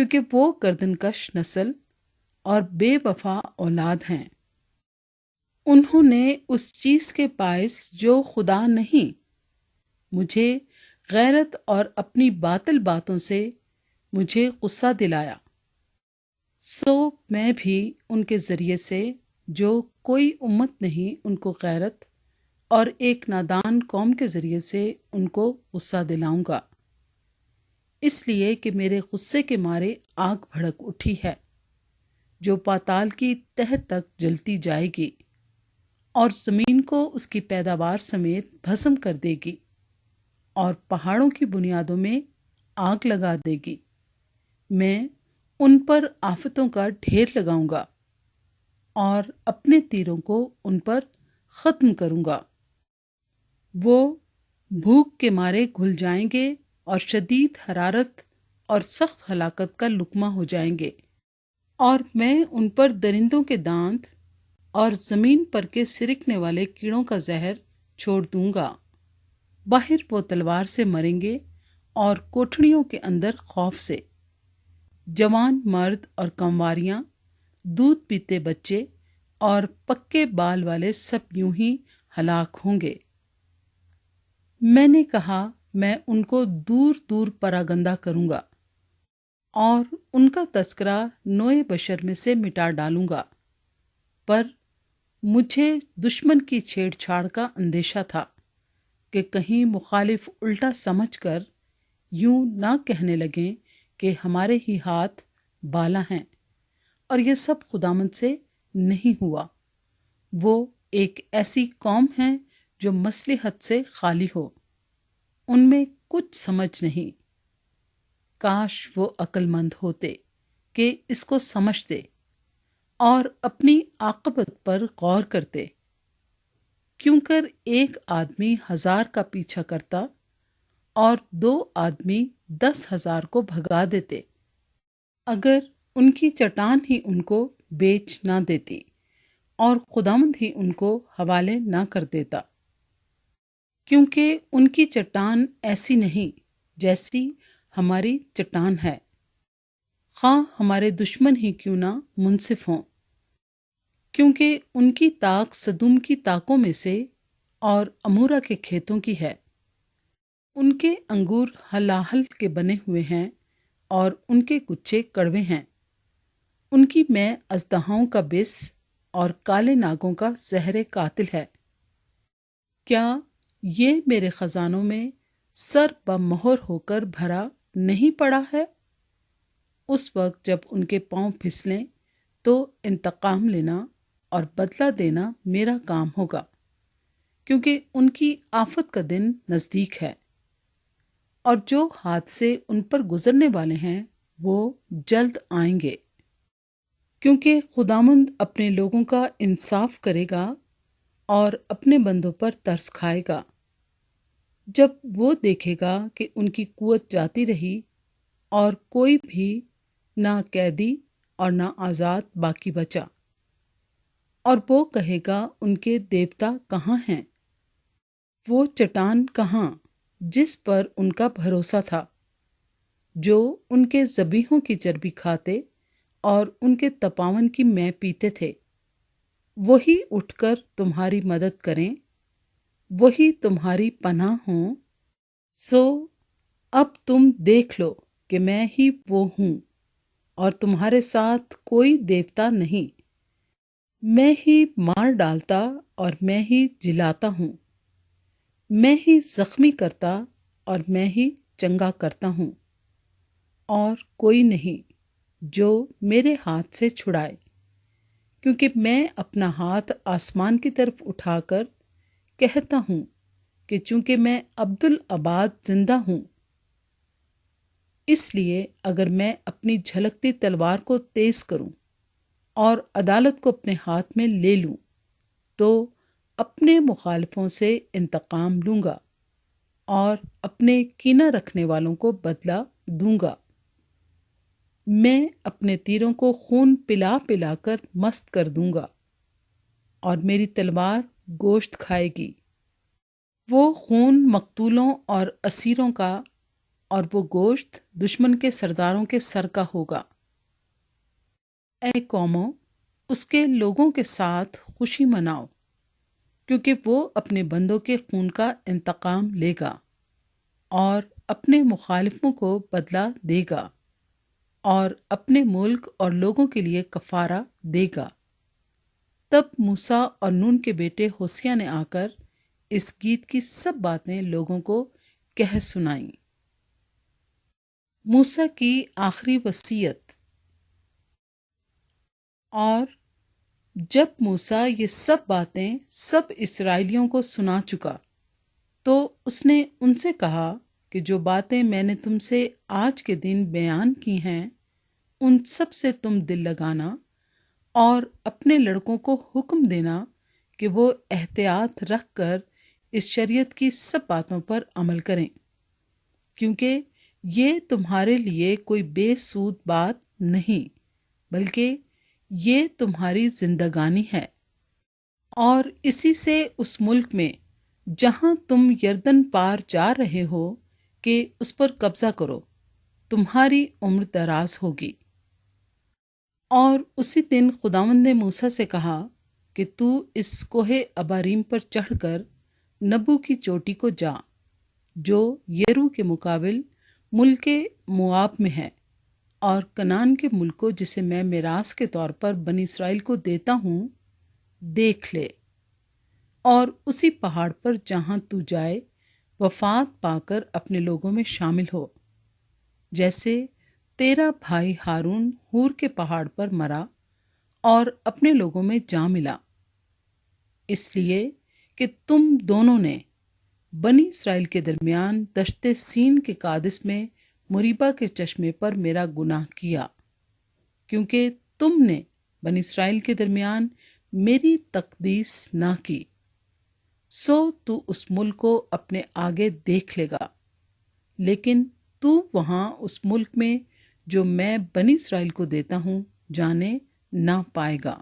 کیونکہ وہ گردن کش نسل اور بے وفا اولاد ہیں۔ انہوں نے اس چیز کے باعث جو خدا نہیں، مجھے غیرت اور اپنی باطل باتوں سے مجھے غصہ دلایا، سو میں بھی ان کے ذریعے سے جو کوئی امت نہیں ان کو غیرت اور ایک نادان قوم کے ذریعے سے ان کو غصہ دلاؤں گا، اس لیے کہ میرے غصے کے مارے آگ بھڑک اٹھی ہے جو پاتال کی تہہ تک جلتی جائے گی اور زمین کو اس کی پیداوار سمیت بھسم کر دے گی اور پہاڑوں کی بنیادوں میں آگ لگا دے گی۔ میں ان پر آفتوں کا ڈھیر لگاؤں گا اور اپنے تیروں کو ان پر ختم کروں گا۔ وہ بھوک کے مارے گھل جائیں گے اور شدید حرارت اور سخت ہلاکت کا لقمہ ہو جائیں گے، اور میں ان پر درندوں کے دانت اور زمین پر کے سرکنے والے کیڑوں کا زہر چھوڑ دوں گا۔ باہر وہ تلوار سے مریں گے اور کوٹھڑیوں کے اندر خوف سے۔ جوان مرد اور کنواریاں، دودھ پیتے بچے اور پکے بال والے سب یوں ہی ہلاک ہوں گے۔ میں نے کہا میں ان کو دور دور پراگندہ کروں گا اور ان کا تذکرہ نوع بشر میں سے مٹا ڈالوں گا، پر مجھے دشمن کی چھیڑ چھاڑ کا اندیشہ تھا کہ کہیں مخالف الٹا سمجھ کر یوں نہ کہنے لگیں کہ ہمارے ہی ہاتھ بالا ہیں اور یہ سب خداوند سے نہیں ہوا۔ وہ ایک ایسی قوم ہے جو مصلحت سے خالی ہو، ان میں کچھ سمجھ نہیں۔ کاش وہ عقل مند ہوتے کہ اس کو سمجھتے اور اپنی عاقبت پر غور کرتے، کیوں کر ایک آدمی 1000 کا پیچھا کرتا اور 2 آدمی 10,000 کو بھگا دیتے، اگر ان کی چٹان ہی ان کو بیچ نہ دیتی اور خداوند ہی ان کو حوالے نہ کر دیتا، کیونکہ ان کی چٹان ایسی نہیں جیسی ہماری چٹان ہے، خواہ ہمارے دشمن ہی کیوں نہ منصف ہوں، کیونکہ ان کی طاق سدوم کی طاقوں میں سے اور امورا کے کھیتوں کی ہے۔ ان کے انگور ہلاہل کے بنے ہوئے ہیں اور ان کے گچھے کڑوے ہیں۔ ان کی میں اژدہاؤں کا بس اور کالے ناگوں کا زہر قاتل ہے۔ کیا یہ میرے خزانوں میں سر بمہر ہو کر بھرا نہیں پڑا ہے؟ اس وقت جب ان کے پاؤں پھسلیں تو انتقام لینا اور بدلہ دینا میرا کام ہوگا، کیونکہ ان کی آفت کا دن نزدیک ہے، اور جو حادثے ان پر گزرنے والے ہیں وہ جلد آئیں گے، کیونکہ خداوند اپنے لوگوں کا انصاف کرے گا اور اپنے بندوں پر ترس کھائے گا، جب وہ دیکھے گا کہ ان کی قوت جاتی رہی اور کوئی بھی نہ قیدی اور نہ آزاد باقی بچا، اور وہ کہے گا ان کے دیوتا کہاں ہیں؟ وہ چٹان کہاں جس پر ان کا بھروسہ تھا، جو ان کے ذبیحوں کی چربی کھاتے اور ان کے تپاون کی میں پیتے تھے؟ وہی اٹھ کر تمہاری مدد کریں، وہی تمہاری پناہ ہوں۔ سو اب تم دیکھ لو کہ میں ہی وہ ہوں اور تمہارے ساتھ کوئی دیوتا نہیں۔ میں ہی مار ڈالتا اور میں ہی جلاتا ہوں، میں ہی زخمی کرتا اور میں ہی چنگا کرتا ہوں، اور کوئی نہیں جو میرے ہاتھ سے چھڑائے، کیونکہ میں اپنا ہاتھ آسمان کی طرف اٹھا کر کہتا ہوں کہ چونکہ میں عبدالآباد زندہ ہوں، اس لیے اگر میں اپنی جھلکتی تلوار کو تیز کروں اور عدالت کو اپنے ہاتھ میں لے لوں تو اپنے مخالفوں سے انتقام لوں گا اور اپنے کینہ رکھنے والوں کو بدلہ دوں گا۔ میں اپنے تیروں کو خون پلا پلا کر مست کر دوں گا اور میری تلوار گوشت کھائے گی۔ وہ خون مقتولوں اور اسیروں کا اور وہ گوشت دشمن کے سرداروں کے سر کا ہوگا۔ اے قوموں، اس کے لوگوں کے ساتھ خوشی مناؤ، کیونکہ وہ اپنے بندوں کے خون کا انتقام لے گا اور اپنے مخالفوں کو بدلہ دے گا اور اپنے ملک اور لوگوں کے لیے کفارہ دے گا۔ تب موسیٰ اور نون کے بیٹے ہوسیہ نے آ کر اس گیت کی سب باتیں لوگوں کو کہہ سنائیں۔ موسیٰ کی آخری وصیت۔ اور جب موسیٰ یہ سب باتیں سب اسرائیلیوں کو سنا چکا تو اس نے ان سے کہا کہ جو باتیں میں نے تم سے آج کے دن بیان کی ہیں ان سب سے تم دل لگانا اور اپنے لڑکوں کو حکم دینا کہ وہ احتیاط رکھ کر اس شریعت کی سب باتوں پر عمل کریں، کیونکہ یہ تمہارے لیے کوئی بے سود بات نہیں، بلکہ یہ تمہاری زندگانی ہے، اور اسی سے اس ملک میں جہاں تم یردن پار جا رہے ہو کہ اس پر قبضہ کرو، تمہاری عمر دراز ہوگی۔ اور اسی دن خداوند نے موسیٰ سے کہا کہ تو اس کوہ اباریم پر چڑھ کر نبو کی چوٹی کو جا، جو یرو کے مقابل ملک مواب میں ہے، اور کنعان کے ملک کو جسے میں میراث کے طور پر بنی اسرائیل کو دیتا ہوں دیکھ لے، اور اسی پہاڑ پر جہاں تو جائے وفات پا کر اپنے لوگوں میں شامل ہو، جیسے تیرا بھائی ہارون ہور کے پہاڑ پر مرا اور اپنے لوگوں میں جا ملا، اس لیے کہ تم دونوں نے بنی اسرائیل کے درمیان دشت سین کے قادس میں مریبہ کے چشمے پر میرا گناہ کیا، کیونکہ تم نے بنی اسرائیل کے درمیان میری تقدیس نہ کی، سو تو اس ملک کو اپنے آگے دیکھ لے گا، لیکن تو وہاں اس ملک میں جو میں بنی اسرائیل کو دیتا ہوں جانے نہ پائے گا۔